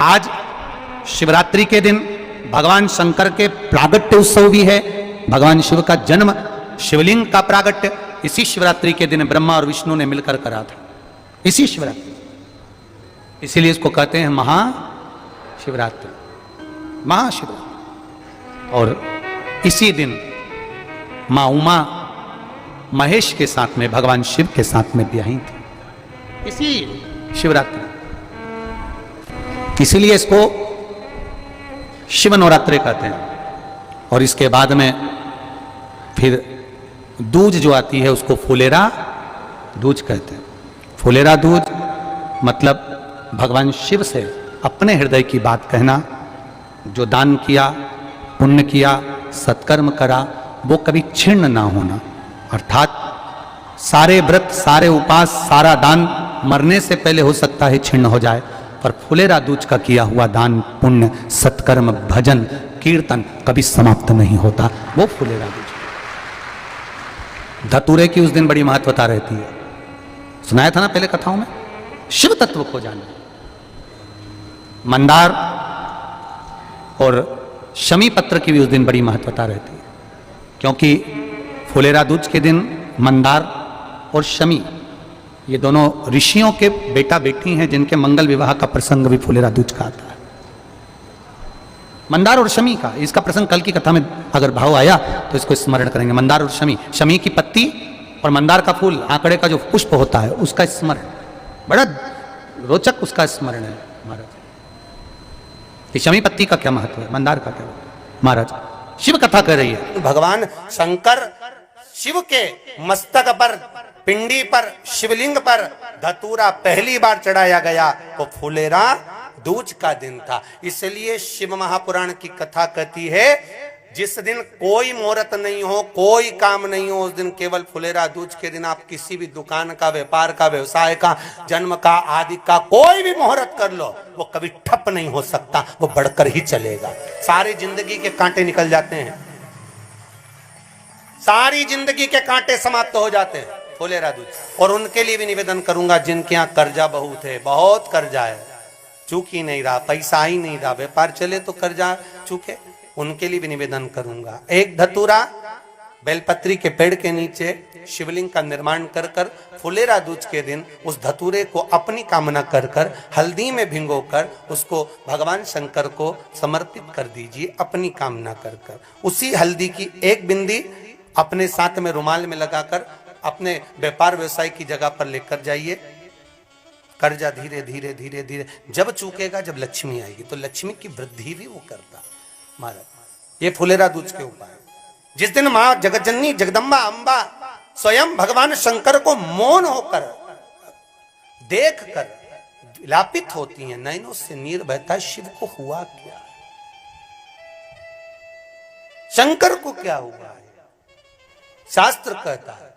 आज शिवरात्रि के दिन भगवान शंकर के प्रागट्य उत्सव भी है। भगवान शिव का जन्म, शिवलिंग का प्रागट्य इसी शिवरात्रि के दिन ब्रह्मा और विष्णु ने मिलकर करा था, इसी शिवरात्रि। इसीलिए इसको कहते हैं महाशिवरात्रि, महाशिवरात्रि। और इसी दिन मां उमा महेश के साथ में, भगवान शिव के साथ में ब्याही थी, इसी शिवरात्रि। इसीलिए इसको शिव नवरात्रि कहते हैं। और इसके बाद में फिर दूज जो आती है उसको फुलेरा दूज कहते हैं। फुलेरा दूज मतलब भगवान शिव से अपने हृदय की बात कहना, जो दान किया, पुण्य किया, सत्कर्म करा, वो कभी क्षीण ना होना। अर्थात सारे व्रत, सारे उपास, सारा दान मरने से पहले हो सकता है छिन्न हो जाए, पर फुलेरा दूज का किया हुआ दान, पुण्य, सत्कर्म, भजन, कीर्तन कभी समाप्त नहीं होता। वो फुलेरा दूज। धतूरे की उस दिन बड़ी महत्वता रहती है। सुनाया था ना पहले कथाओं में, शिव तत्व को जाना। मंदार और शमी पत्र की भी उस दिन बड़ी महत्वता रहती है, क्योंकि फुलेरा दूज के दिन मंदार और शमी, ये दोनों ऋषियों के बेटा बेटी हैं, जिनके मंगल विवाह का प्रसंग भी फुलेरा दूज का आता है। मंदार और शमी का, इसका प्रसंग कल की कथा में अगर भाव आया तो इसको स्मरण करेंगे। मंदार और शमी, शमी की पत्ती और मंदार का फूल, आंकड़े का जो पुष्प होता है, उसका स्मरण बड़ा रोचक, उसका स्मरण है महाराज। कि शमी पत्ती का क्या महत्व है, मंदार का क्या महाराज। शिव कथा कर रही है। भगवान शंकर शिव के मस्तक पर, पिंडी पर, शिवलिंग पर धतूरा पहली बार चढ़ाया गया तो फुलेरा दूज का दिन था। इसलिए शिव महापुराण की कथा कहती है, जिस दिन कोई मुहूर्त नहीं हो, कोई काम नहीं हो, उस दिन केवल फुलेरा दूज के दिन आप किसी भी दुकान का, व्यापार का, व्यवसाय का, जन्म का, आदि का कोई भी मुहूर्त कर लो, वो कभी ठप नहीं हो सकता, वो बढ़कर ही चलेगा। सारी जिंदगी के कांटे निकल जाते हैं, सारी जिंदगी के कांटे समाप्त हो जाते हैं फुलेरा दूज। और उनके लिए भी निवेदन करूंगा जिनके यहाँ कर्जा बहुत है, बहुत कर्जा है, चूक ही नहीं रहा, पैसा ही नहीं रहा, व्यापार चले तो कर्जा चूके, उनके लिए भी निवेदन करूंगा। एक धतूरा बेलपत्री के पेड़ के नीचे शिवलिंग का निर्माण कर कर फुलेरा दूज के दिन उस धतूरे को अपनी कामना कर कर हल्दी में भिंगोकर उसको भगवान शंकर को समर्पित कर दीजिए, अपनी कामना कर कर। उसी हल्दी की एक बिंदी अपने साथ में रुमाल में लगाकर अपने व्यापार व्यवसाय की जगह पर लेकर जाइए। कर्जा धीरे धीरे धीरे धीरे जब चूकेगा, जब लक्ष्मी आएगी तो लक्ष्मी की वृद्धि भी वो करता महाराज। ये फुलेरा दूज के उपाय। जिस दिन मां जगतजननी जगदम्बा अंबा स्वयं भगवान शंकर को मौन होकर देख कर विलापित होती हैं, नैनों से नीर बहता, शिव को हुआ क्या, शंकर को क्या हुआ है। शास्त्र कहता है,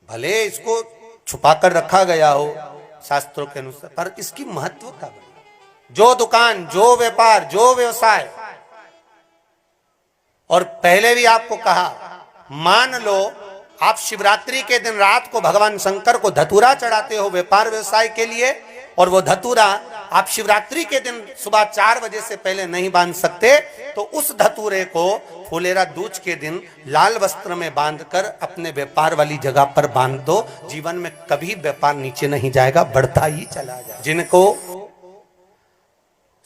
भले इसको छुपा कर रखा गया हो शास्त्रों के अनुसार, पर इसकी महत्वता बड़ी। जो दुकान, जो व्यापार, जो व्यवसाय, और पहले भी आपको कहा, मान लो आप शिवरात्रि के दिन रात को भगवान शंकर को धतूरा चढ़ाते हो व्यापार व्यवसाय के लिए, और वो धतूरा आप शिवरात्रि के दिन सुबह 4 बजे से पहले नहीं बांध सकते, तो उस धतूरे को फुलेरा दूज के दिन लाल वस्त्र में बांधकर अपने व्यापार वाली जगह पर बांध दो। जीवन में कभी व्यापार नीचे नहीं जाएगा, बढ़ता ही चला जाएगा। जिनको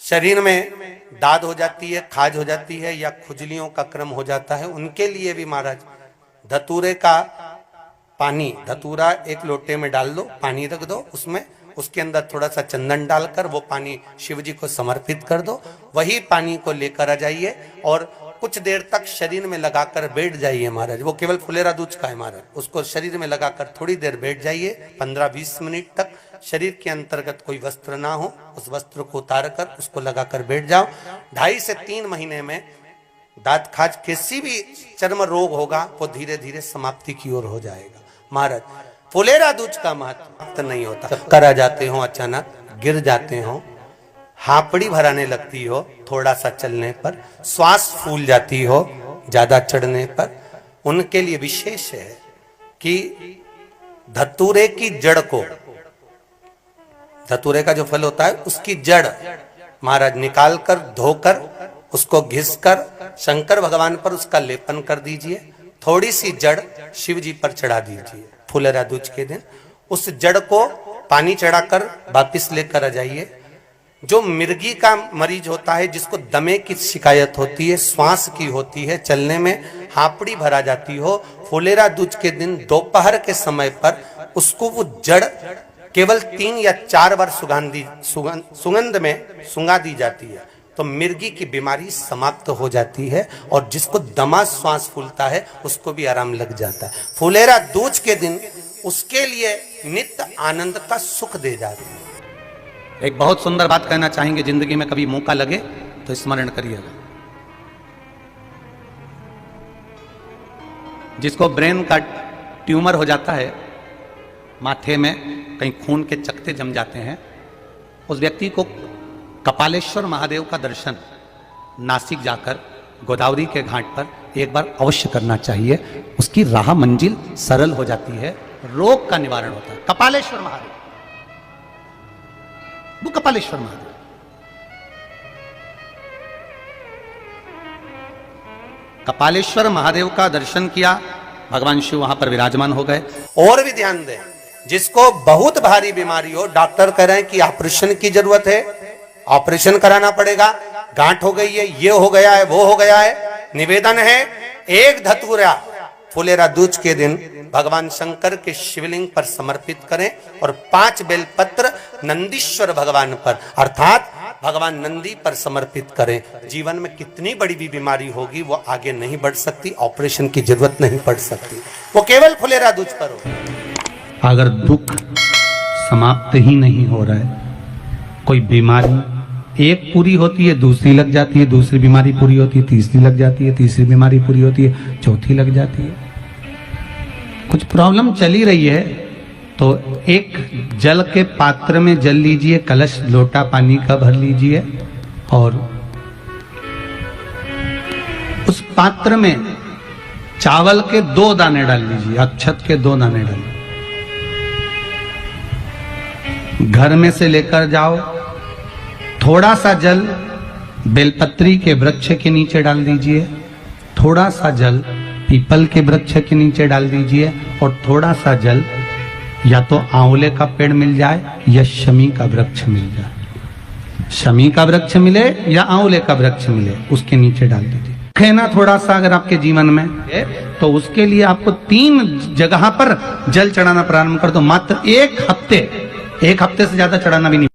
शरीर में दाद हो जाती है, खाज हो जाती है, या खुजलियों का क्रम हो जाता है, उनके लिए भी महाराज धतूरे का पानी, धतूरा एक लोटे में डाल दो, पानी रख दो, उसमें उसके अंदर थोड़ा सा चंदन डालकर वो पानी शिव जी को समर्पित कर दो। वही पानी को लेकर आ जाइए और कुछ देर तक शरीर में लगाकर बैठ जाइए महाराज। वो केवल फुलेरा दूज का है महाराज, उसको शरीर में लगाकर थोड़ी देर बैठ जाइए, 15-20 मिनट तक। शरीर के अंतर्गत कोई वस्त्र ना हो, उस वस्त्र को उतार कर उसको लगाकर बैठ जाओ। 2.5 से 3 महीने में दांत खाज, किसी भी चर्म रोग होगा, वो धीरे धीरे समाप्ति की ओर हो जाएगा महाराज। फुलेरा दूज का महत्व नहीं होता। करा जाते हो, अचानक गिर जाते हो, हापड़ी भराने लगती हो थोड़ा सा चलने पर, श्वास फूल जाती हो ज्यादा चढ़ने पर, उनके लिए विशेष है कि धतूरे की जड़ को, धतूरे का जो फल होता है उसकी जड़ महाराज निकाल कर धोकर उसको घिसकर शंकर भगवान पर उसका लेपन कर दीजिए। थोड़ी सी जड़ शिव जी पर चढ़ा दीजिए फुलेरा दूज के दिन। उस जड़ को पानी चढ़ाकर वापिस लेकर आ जाइए। जो मिर्गी का मरीज होता है, जिसको दमे की शिकायत होती है, श्वास की होती है, चलने में हापड़ी भरा जाती हो, फुलेरा दूज के दिन दोपहर के समय पर उसको वो जड़ केवल 3 या 4 बार सुगंध में सुंगा दी जाती है तो मिर्गी की बीमारी समाप्त हो जाती है और जिसको दमा श्वास फूलता है उसको भी आराम लग जाता है। फुलेरा दूज के दिन उसके लिए नित्य आनंद का सुख दे जाते हैं। एक बहुत सुंदर बात कहना चाहेंगे, जिंदगी में कभी मौका लगे तो स्मरण करिएगा। जिसको ब्रेन का ट्यूमर हो जाता है, माथे में कहीं खून के चकते जम जाते हैं, उस व्यक्ति को कपालेश्वर महादेव का दर्शन नासिक जाकर गोदावरी के घाट पर एक बार अवश्य करना चाहिए। उसकी राह मंजिल सरल हो जाती है, रोग का निवारण होता है। कपालेश्वर महादेव, वो कपालेश्वर महादेव। कपालेश्वर महादेव का दर्शन किया, भगवान शिव वहां पर विराजमान हो गए। और भी ध्यान दें, जिसको बहुत भारी बीमारी हो, डॉक्टर कह रहे हैं कि ऑपरेशन की जरूरत है, ऑपरेशन कराना पड़ेगा, गांठ हो गई है, ये हो गया है, वो हो गया है, निवेदन है एक धतूरा फुलेरा दूज के दिन भगवान शंकर के शिवलिंग पर समर्पित करें और 5 बेलपत्र नंदीश्वर भगवान पर अर्थात भगवान नंदी पर समर्पित करें। जीवन में कितनी बड़ी भी बीमारी होगी वो आगे नहीं बढ़ सकती, ऑपरेशन की जरूरत नहीं पड़ सकती, वो केवल फुलेरा दूज पर हो। अगर दुख समाप्त ही नहीं हो रहा है, कोई बीमारी एक पूरी होती है, दूसरी लग जाती है, दूसरी बीमारी पूरी होती है, तीसरी लग जाती है, तीसरी बीमारी पूरी होती है, चौथी लग जाती है, कुछ प्रॉब्लम चली रही है, तो एक जल के पात्र में जल लीजिए, कलश लोटा पानी का भर लीजिए और उस पात्र में चावल के 2 दाने डाल लीजिए, अक्षत के 2 दाने डाल। घर में से लेकर जाओ, थोड़ा सा जल बेलपत्री के वृक्ष के नीचे डाल दीजिए, थोड़ा सा जल पीपल के वृक्ष के नीचे डाल दीजिए और थोड़ा सा जल या तो आंवले का पेड़ मिल जाए या शमी का वृक्ष मिल जाए, शमी का वृक्ष मिले या आंवले का वृक्ष मिले, उसके नीचे डाल दीजिए। खेना थोड़ा सा अगर आपके जीवन में है तो उसके लिए आपको 3 जगह पर जल चढ़ाना प्रारंभ कर दो। मात्र 1 हफ्ते से ज्यादा चढ़ाना भी नहीं।